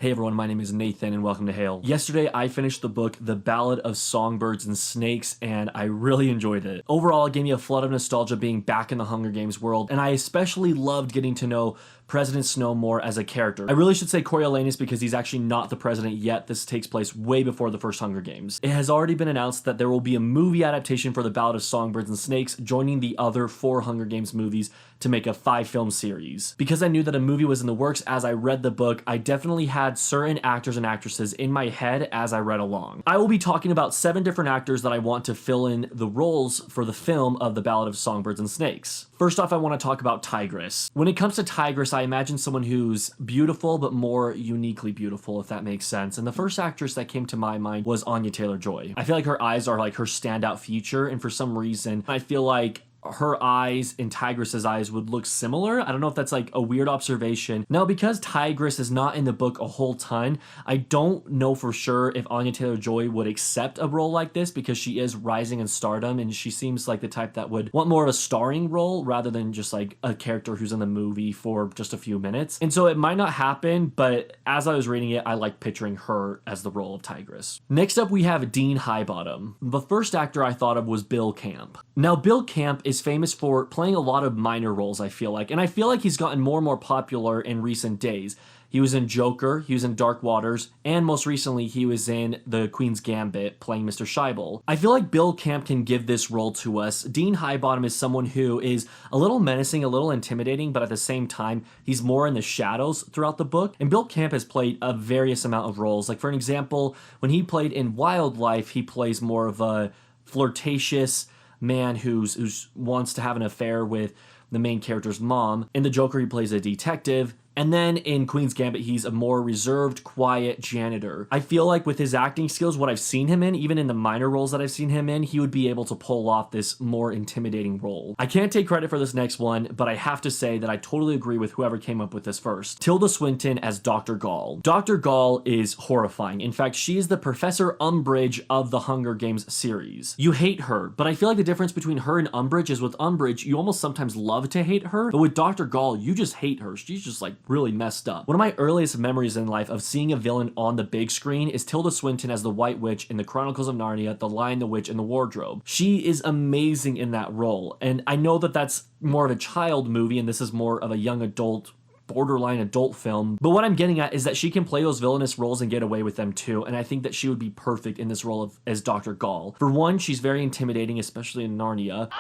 Hey everyone, my name is Nathan and welcome to Hail. Yesterday I finished the book The Ballad of Songbirds and Snakes and I really enjoyed it. Overall, it gave me a flood of nostalgia being back in the Hunger Games world, and I especially loved getting to know President Snow more as a character. I really should say Coriolanus because he's actually not the president yet. This takes place way before the first Hunger Games. It has already been announced that there will be a movie adaptation for The Ballad of Songbirds and Snakes, joining the other 4 Hunger Games movies to make a 5-film series. Because I knew that a movie was in the works as I read the book, I definitely had certain actors and actresses in my head as I read along. I will be talking about 7 different actors that I want to fill in the roles for the film of The Ballad of Songbirds and Snakes. First off, I want to talk about Tigris. When it comes to Tigris, I imagine someone who's beautiful, but more uniquely beautiful, if that makes sense. And the first actress that came to my mind was Anya Taylor-Joy. I feel like her eyes are like her standout feature, and for some reason, I feel like her eyes and Tigris's eyes would look similar. I don't know if that's like a weird observation. Now, because Tigris is not in the book a whole ton, I don't know for sure if Anya Taylor-Joy would accept a role like this because she is rising in stardom and she seems like the type that would want more of a starring role rather than just like a character who's in the movie for just a few minutes. And so it might not happen, but as I was reading it, I like picturing her as the role of Tigris. Next up, we have Dean Highbottom. The first actor I thought of was Bill Camp. Now, Bill Camp is famous for playing a lot of minor roles, I feel like, and I feel like he's gotten more and more popular in recent days. He was in Joker, he was in Dark Waters, and most recently he was in The Queen's Gambit playing Mr. Scheibel. I feel like Bill Camp can give this role to us. Dean Highbottom is someone who is a little menacing, a little intimidating, but at the same time, he's more in the shadows throughout the book. And Bill Camp has played a various amount of roles. Like for an example, when he played in Wildlife, he plays more of a flirtatious man who wants to have an affair with the main character's mom. In The Joker, he plays a detective. And then in Queen's Gambit, he's a more reserved, quiet janitor. I feel like with his acting skills, what I've seen him in, even in the minor roles that I've seen him in, he would be able to pull off this more intimidating role. I can't take credit for this next one, but I have to say that I totally agree with whoever came up with this first. Tilda Swinton as Dr. Gaul. Dr. Gaul is horrifying. In fact, she is the Professor Umbridge of the Hunger Games series. You hate her, but I feel like the difference between her and Umbridge is with Umbridge, you almost sometimes love to hate her, but with Dr. Gaul, you just hate her. She's just like really messed up. One of my earliest memories in life of seeing a villain on the big screen is Tilda Swinton as the White Witch in the Chronicles of Narnia, The Lion, the Witch, and the Wardrobe. She is amazing in that role, and I know that that's more of a child movie and this is more of a young adult, borderline adult film, but what I'm getting at is that she can play those villainous roles and get away with them too, and I think that she would be perfect in this role as Dr. Gaul. For one, she's very intimidating, especially in Narnia.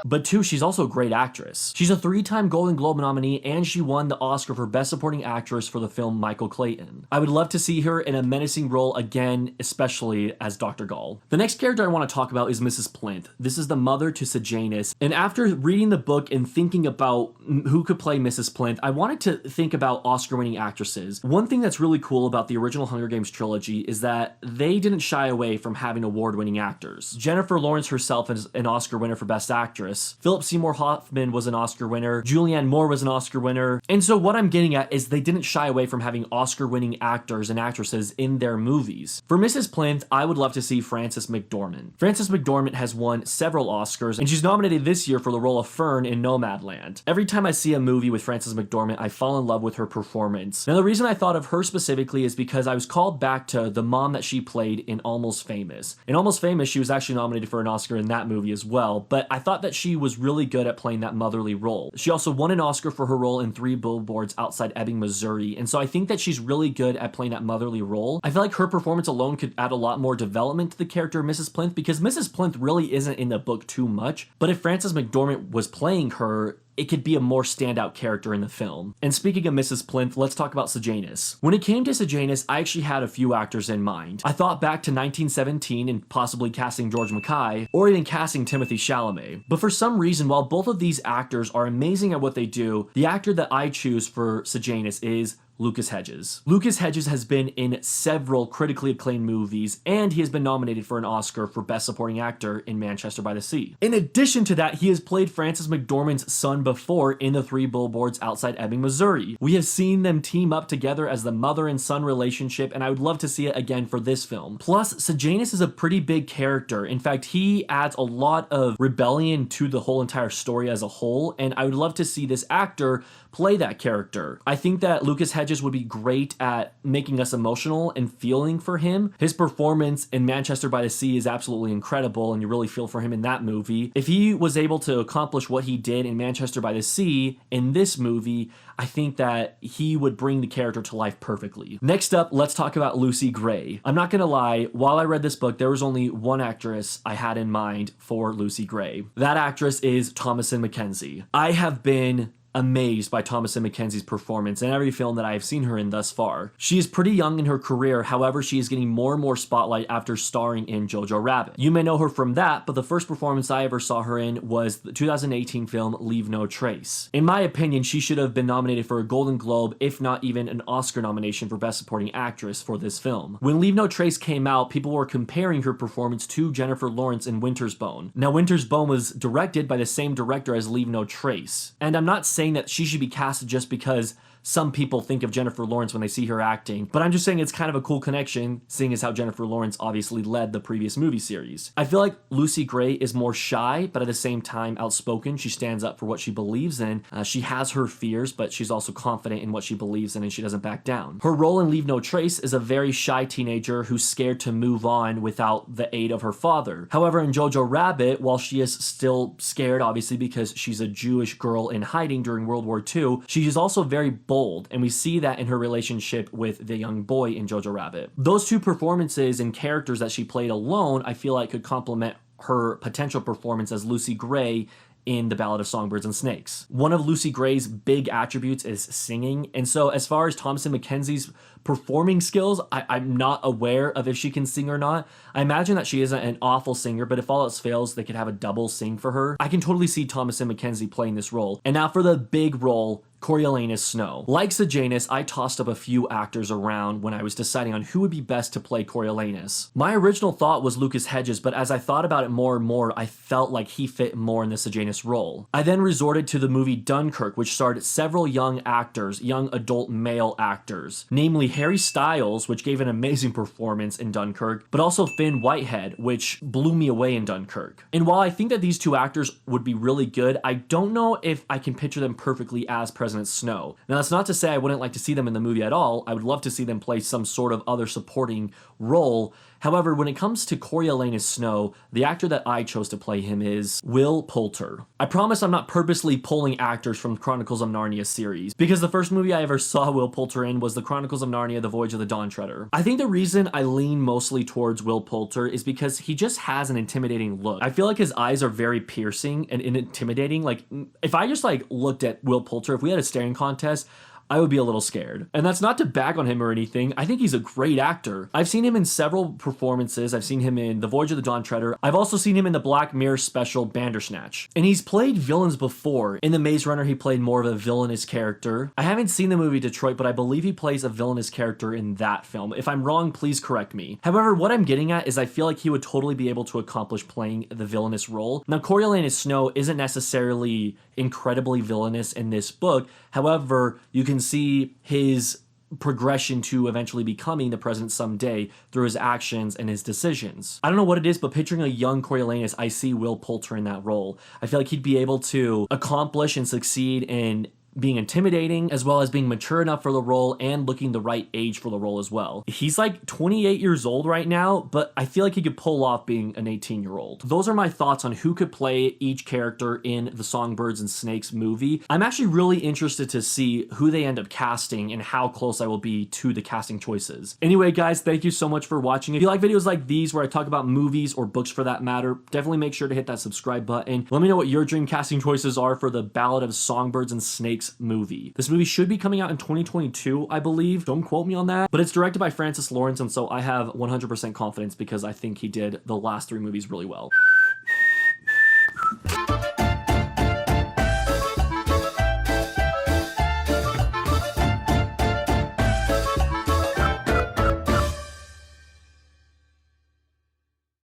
But 2, she's also a great actress. She's a 3-time Golden Globe nominee, and she won the Oscar for Best Supporting Actress for the film Michael Clayton. I would love to see her in a menacing role again, especially as Dr. Gaul. The next character I want to talk about is Mrs. Plinth. This is the mother to Sejanus, and after reading the book and thinking about who could play Mrs. Plinth, I wanted to think about Oscar-winning actresses. One thing that's really cool about the original Hunger Games trilogy is that they didn't shy away from having award-winning actors. Jennifer Lawrence herself is an Oscar winner for Best Actress. Philip Seymour Hoffman was an Oscar winner. Julianne Moore was an Oscar winner. And so what I'm getting at is they didn't shy away from having Oscar-winning actors and actresses in their movies. For Mrs. Plinth, I would love to see Frances McDormand. Frances McDormand has won several Oscars, and she's nominated this year for the role of Fern in Nomadland. Every time I see a movie with Frances McDormand, I fall in love with her performance. Now, the reason I thought of her specifically is because I was called back to the mom that she played in Almost Famous. In Almost Famous, she was actually nominated for an Oscar in that movie as well, but I thought that she was really good at playing that motherly role. She also won an Oscar for her role in 3 Billboards Outside Ebbing, Missouri, and so I think that she's really good at playing that motherly role. I feel like her performance alone could add a lot more development to the character of Mrs. Plinth because Mrs. Plinth really isn't in the book too much, but if Frances McDormand was playing her, it could be a more standout character in the film. And speaking of Mrs. Plinth, let's talk about Sejanus. When it came to Sejanus, I actually had a few actors in mind. I thought back to 1917 and possibly casting George Mackay, or even casting Timothée Chalamet. But for some reason, while both of these actors are amazing at what they do, the actor that I choose for Sejanus is Lucas Hedges. Lucas Hedges has been in several critically acclaimed movies, and he has been nominated for an Oscar for Best Supporting Actor in Manchester by the Sea. In addition to that, he has played Frances McDormand's son before in the 3 Billboards Outside Ebbing, Missouri. We have seen them team up together as the mother and son relationship, and I would love to see it again for this film. Plus, Sejanus is a pretty big character. In fact, he adds a lot of rebellion to the whole entire story as a whole, and I would love to see this actor play that character. I think that Lucas Hedges would be great at making us emotional and feeling for him. His performance in Manchester by the Sea is absolutely incredible, and you really feel for him in that movie. If he was able to accomplish what he did in Manchester by the Sea in this movie, I think that he would bring the character to life perfectly. Next up, let's talk about Lucy Gray. I'm not gonna lie, while I read this book, there was only one actress I had in mind for Lucy Gray. That actress is Thomasin McKenzie. I have been amazed by Thomasin McKenzie's performance in every film that I have seen her in thus far. She is pretty young in her career, however, she is getting more and more spotlight after starring in Jojo Rabbit. You may know her from that, but the first performance I ever saw her in was the 2018 film Leave No Trace. In my opinion, she should have been nominated for a Golden Globe, if not even an Oscar nomination for Best Supporting Actress for this film. When Leave No Trace came out, people were comparing her performance to Jennifer Lawrence in Winter's Bone. Now, Winter's Bone was directed by the same director as Leave No Trace, and I'm not saying that she should be casted just because some people think of Jennifer Lawrence when they see her acting, but I'm just saying it's kind of a cool connection, seeing as how Jennifer Lawrence obviously led the previous movie series. I feel like Lucy Gray is more shy, but at the same time outspoken. She stands up for what she believes in. She has her fears, but she's also confident in what she believes in, and she doesn't back down. Her role in Leave No Trace is a very shy teenager who's scared to move on without the aid of her father. However, in Jojo Rabbit, while she is still scared, obviously because she's a Jewish girl in hiding during World War II, she is also very bold, and we see that in her relationship with the young boy in Jojo Rabbit. Those two performances and characters that she played alone, I feel like could complement her potential performance as Lucy Gray in The Ballad of Songbirds and Snakes. One of Lucy Gray's big attributes is singing, and so as far as Thomasin McKenzie's performing skills, I'm not aware of if she can sing or not. I imagine that she isn't an awful singer, but if all else fails, they could have a double sing for her. I can totally see Thomasin McKenzie playing this role. And now for the big role, Coriolanus Snow. Like Sejanus, I tossed up a few actors around when I was deciding on who would be best to play Coriolanus. My original thought was Lucas Hedges, but as I thought about it more and more, I felt like he fit more in the Sejanus role. I then resorted to the movie Dunkirk, which starred several young actors, young adult male actors, namely Harry Styles, which gave an amazing performance in Dunkirk, but also Finn Whitehead, which blew me away in Dunkirk. And while I think that these two actors would be really good, I don't know if I can picture them perfectly as President Snow. Now, that's not to say I wouldn't like to see them in the movie at all. I would love to see them play some sort of other supporting role. However, when it comes to Coriolanus Snow, the actor that I chose to play him is Will Poulter. I promise I'm not purposely pulling actors from Chronicles of Narnia series, because the first movie I ever saw Will Poulter in was the Chronicles of Narnia: The Voyage of the Dawn Treader. I think the reason I lean mostly towards Will Poulter is because he just has an intimidating look. I feel like his eyes are very piercing and intimidating. Like, if I just looked at Will Poulter, if we had a staring contest, I would be a little scared. And that's not to bag on him or anything. I think he's a great actor. I've seen him in several performances. I've seen him in The Voyage of the Dawn Treader. I've also seen him in the Black Mirror special Bandersnatch. And he's played villains before. In The Maze Runner, he played more of a villainous character. I haven't seen the movie Detroit, but I believe he plays a villainous character in that film. If I'm wrong, please correct me. However, what I'm getting at is I feel like he would totally be able to accomplish playing the villainous role. Now, Coriolanus Snow isn't necessarily incredibly villainous in this book. However, you can see his progression to eventually becoming the president someday through his actions and his decisions. I don't know what it is, but picturing a young Coriolanus, I see Will Poulter in that role. I feel like he'd be able to accomplish and succeed in being intimidating, as well as being mature enough for the role and looking the right age for the role as well. He's like 28 years old right now, but I feel like he could pull off being an 18-year-old. Those are my thoughts on who could play each character in the Songbirds and Snakes movie. I'm actually really interested to see who they end up casting and how close I will be to the casting choices. Anyway, guys, thank you so much for watching. If you like videos like these where I talk about movies or books for that matter, definitely make sure to hit that subscribe button. Let me know what your dream casting choices are for the Ballad of Songbirds and Snakes movie. This movie should be coming out in 2022, I believe. Don't quote me on that, but it's directed by Francis Lawrence, and so I have 100% confidence because I think he did the last three movies really well.